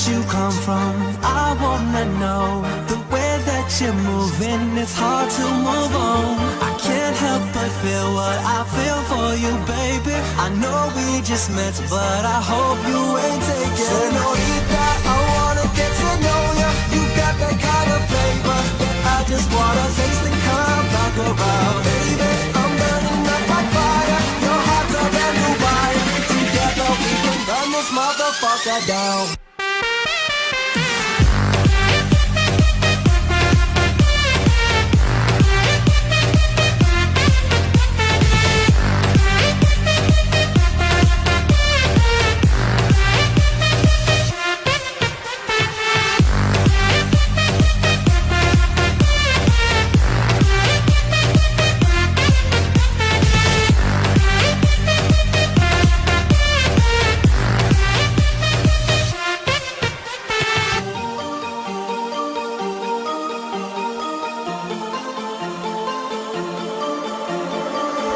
you come from? I wanna know. The way that you're moving, it's hard to move on. I can't help but feel what I feel for you, baby. I know we just met, but I hope you ain't taking. Señorita, I wanna get to know you. You got that kind of flavor that I just wanna taste and come back around. Baby, I'm burning up like fire. Your heart's a brand new wire. Together we can run this motherfucker down.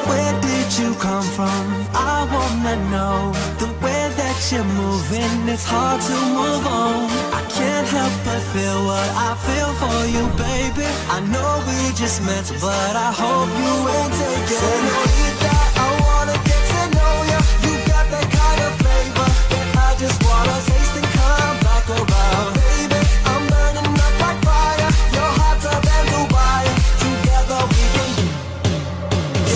Where did you come from? I wanna know. The way that you're moving, it's hard to move on. I can't help but feel what I feel for you, baby. I know we just met, but I hope you ain't taking. Señorita, I wanna get to know you. You got that kind of flavor that I just wanna taste and come back around. Baby, I'm burning up like fire. Your heart's a brand new wire. Together we can.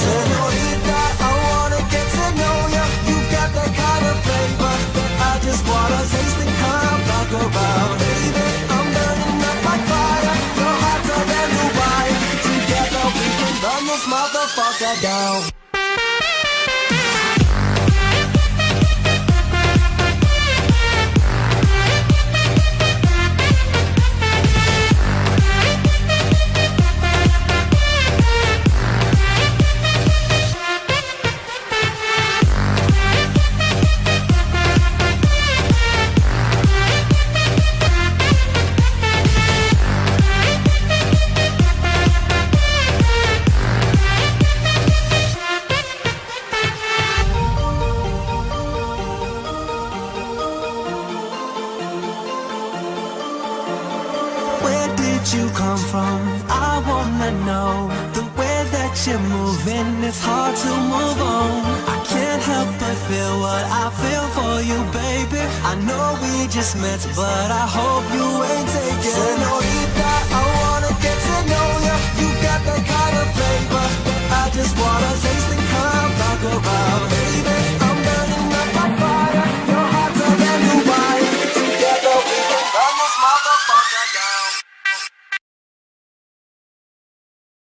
Señorita, I wanna get to know you. You got that kind of flavor that I just wanna taste and come back around. Baby, I'm burning up like fire. Your heart's a brand new wire. Together we can run this motherfucker down. Where did you come from? I wanna know. The way that you're moving, it's hard to move on. I can't help but feel what I feel for you, baby. I know we just met, but I hope you ain't taking. Señorita, I wanna get to know